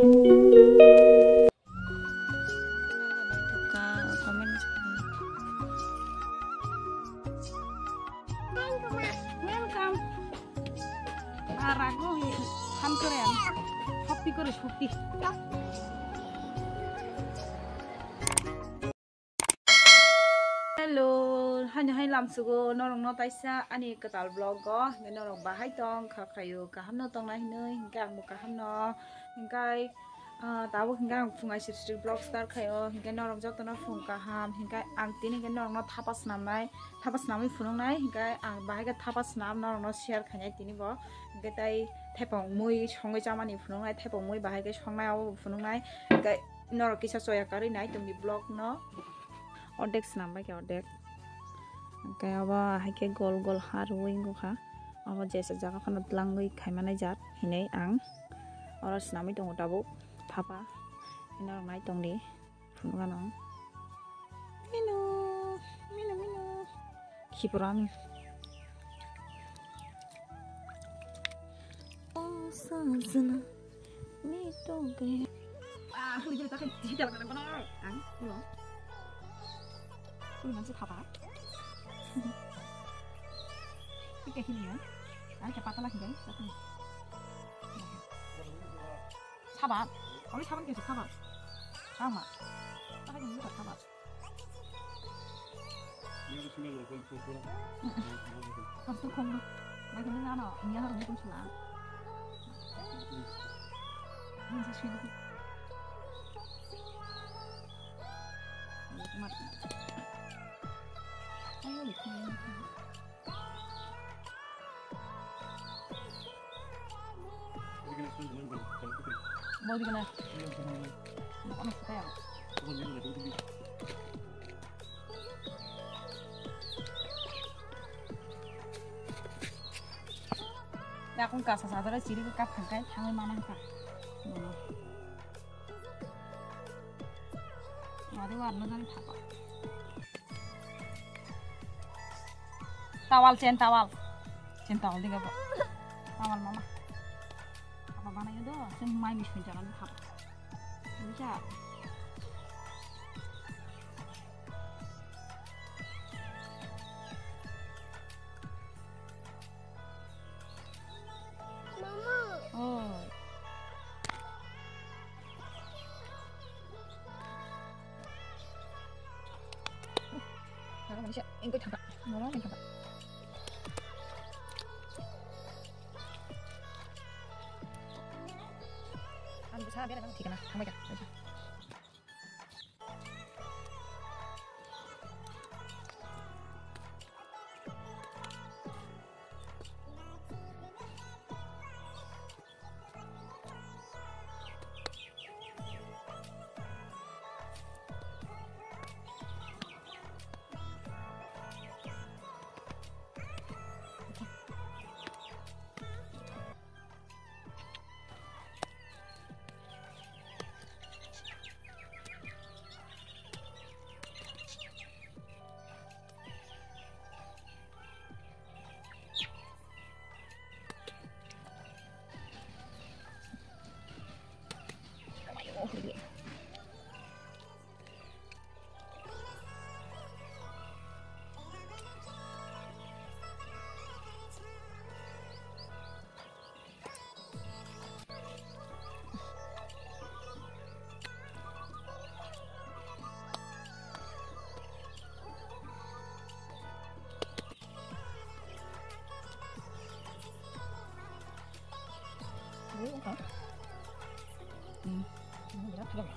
Welcome. Arago hamkorean. Hopi korish hopi. Hello, hanya hai lam sugo norong no taisa ani ketal vlog go norong bahai tong khakayu kaham no tong nai noi hingga ang kaham no hinggai tawo hingga fungai sir vlog start khayo hingga norong jot no fung kaham hingga ang tini hingga norong no tapas namai funung nai hingga ang bahai ga tapas nam norong no share khanai tini bo hingga tai thepong mui songai jamani funung nai thepong mui bahai ga songnai abo funung nai hingga norong kisa soya kari nai tumi vlog no ordek senam baik ordek kayak apa haike gol gol haruing gua apa jasa jaga kan telangui kaimana jat ini ang orang senami tunggu tabu papa ini orang naik tong di funungan ang minu kipurami oh sana mito ke huli jadi takkan tidak akan benar ang belum nanti apa? Ini kayak gini ya. Cepat lagi guys. Sabar. Kalau sabar gitu sabar. Sama. Tapi ini juga sabar. Ini semua lokal pokok. Pasti kong. Mereka ini ano, ini harus bukan sulang. Ini sesuatu. Ini mati. Ayo lihat. Mau di mana? Apa suka ya? Ya aku nggak sadar jadi kekap bangkai tangan mana kak? Ada warna dari apa? Tawal tawal tiga po. Tawal mama. Apa mana itu? Semua mis jalan apa? Bisa. Mama. Oh. Kalau manusia, engkau cakap, orang yang cakap. Bisa biar nanti kena sama aja. Hả? Berat belum?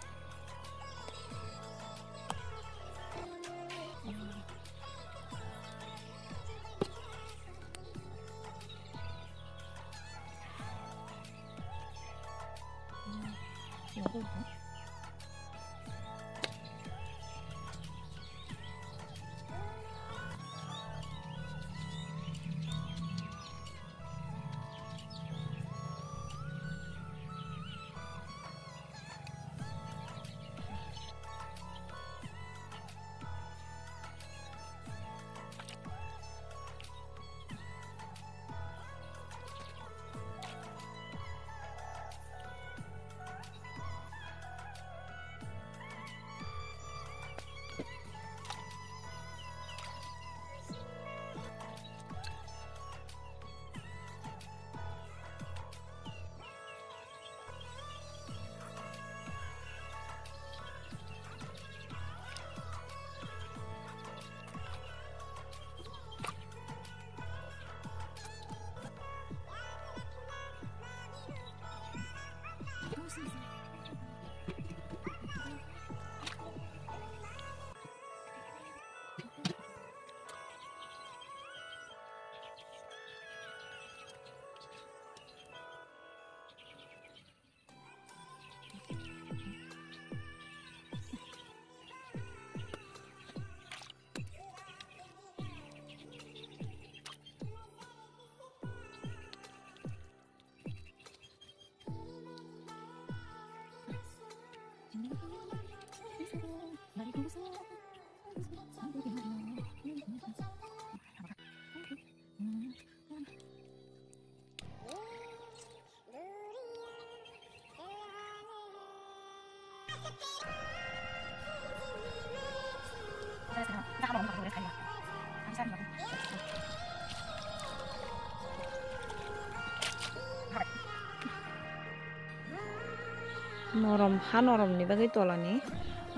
Norom ha norom ni bagai tolani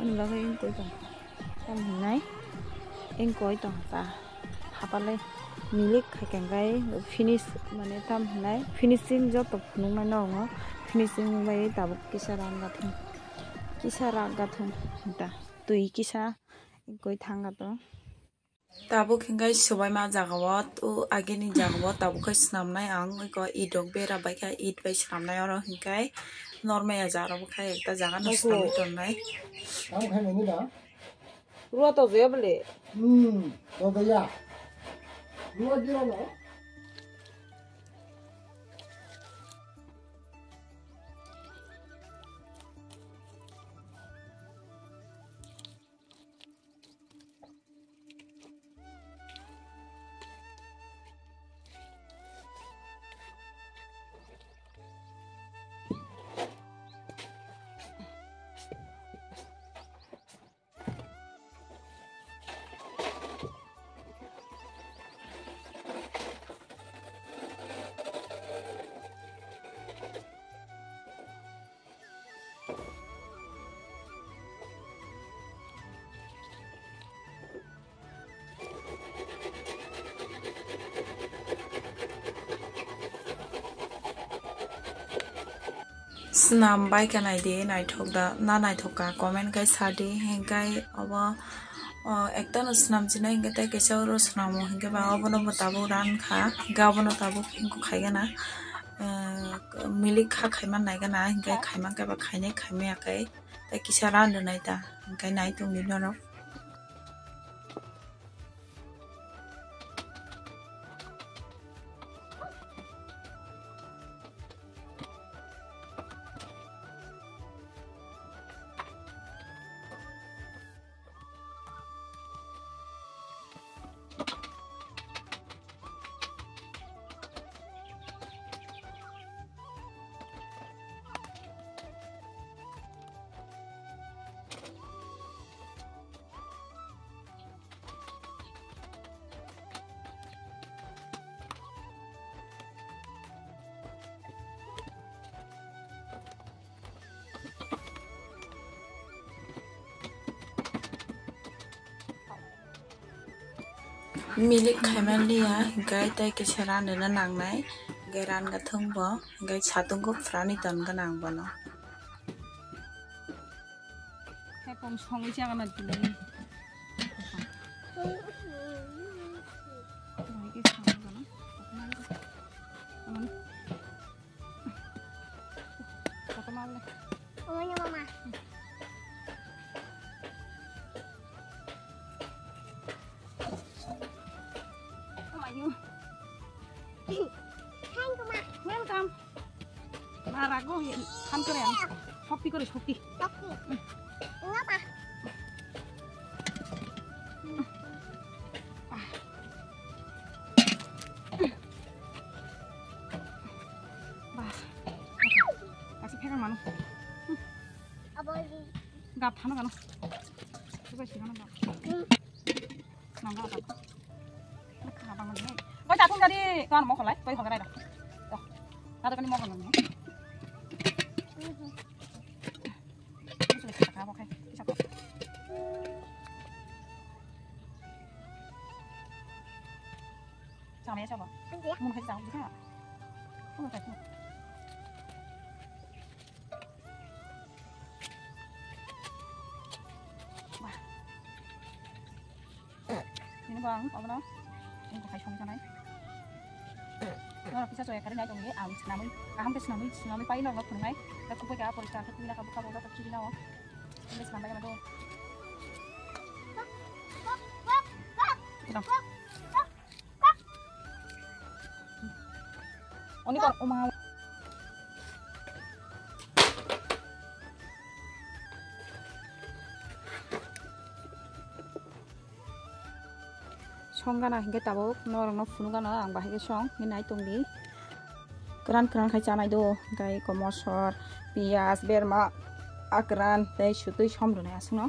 oni bagai koi tong tam hinai eng koi tong ta hapale milik khakengai finish mane tam hinai finishing joto phunung na no finishing bai tabuk kisara gathung ta tui kisa eng koi thanga to tabuk hingai subai ma jagawat o ageni jagawat tabuk kai snamnai ang ko idok bera bai ka id bai snamnai oro hingai normal jaro khai ekta jaga no snamai tonai ang khai nani da ruwa to je bole to da ya ruwa jira no snam bai kanai de nai thok da na nai thoka comment kai sade hengai aba ekta no snam china hinga tai kaisa ro snam hinga ba abono tabu ran kha gabono tabu hinko khaiga na milik kha khaiman nai gana hinga khaiman ka ba khaine khaime akai tai kisa ran do nai ta hinga nai tung ni no milik khaiman liya gai tai ke saran na nangnai gai ran ga thongbo gai satung ko frani ton ga nang bono he pom song wi jaga na dile welcome. Marago kan keren. Hopi kore hopi. Hopi. Ngapa? Bah. Kasih pegang mana? Apa lagi? Gap hana kan? Coba sih hana gap. Nangga apa? Apa ngomong? Kau jatuh jadi kan mau kolai, kau kolai dah. Tuh, ada kan mau kolai. Sudah kita kau kai, bisa kau. Jangan ya coba. Mau kasih tahu bisa? Mau kasih. Wah. Ini bang, apa dah? Ini kau kasih sana. Nó bisa soalnya karena itu nih, senami, hampir senami paling nggak pernah, tapi gue kayak polisi aku bilang kamu udah kecil nawa, ini senami yang ada. Oh ini kok omah. Songgana hingga tabuk norong no funugana ang bahaya song minai tunggi keran khai chanai do gai komosor pias berma akran tei sutui som rwnai asung no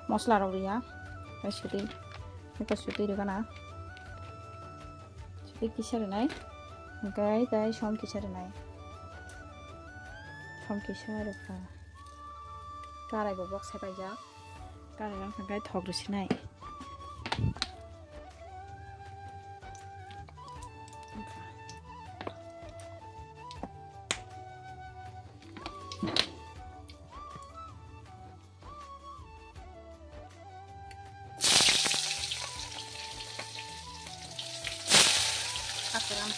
mosla rok riya tei sutui eko sutui rwgana sutui kisa rwnai hingkai tei som kisa rwnai som kisa rwkha karai bo box sepaijak karai rok hingkai thok rwsinai akran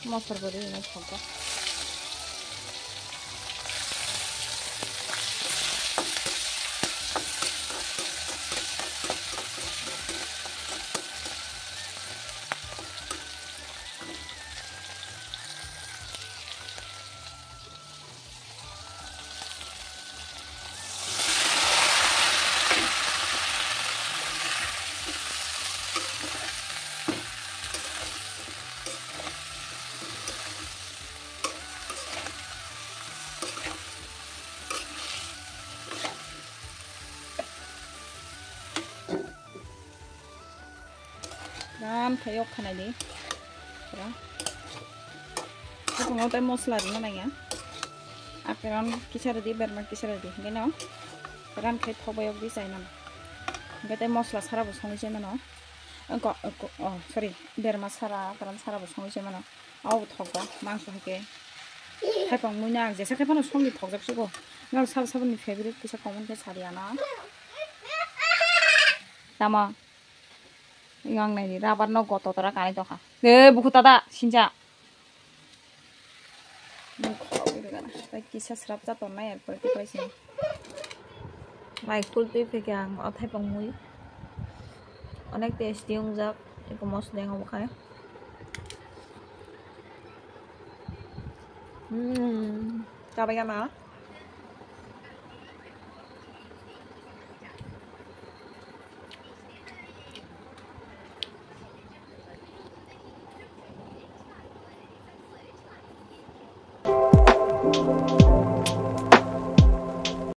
mosor beri ini contoh dan kayak kana di ya itu teh mosla di mana ya akran kisar di bermak kisar di gino kan kayak thobayok di sana nggak teh mosla sara bosong di mana oh sorry bermak sara kan sara bosong di mana oh thokba mangso hake haipang muina jesa kayak mana song di thokjak sugo nggak sabun di favorite kisah common ke sariana sama yang này rabar no goto tora kani to kha de buku tada sinja ta kisa srap ta to nai erpor ki paisi mai kulti pegang othai pangmui onek tasty ungjak eko mosla ngam khai kabai kana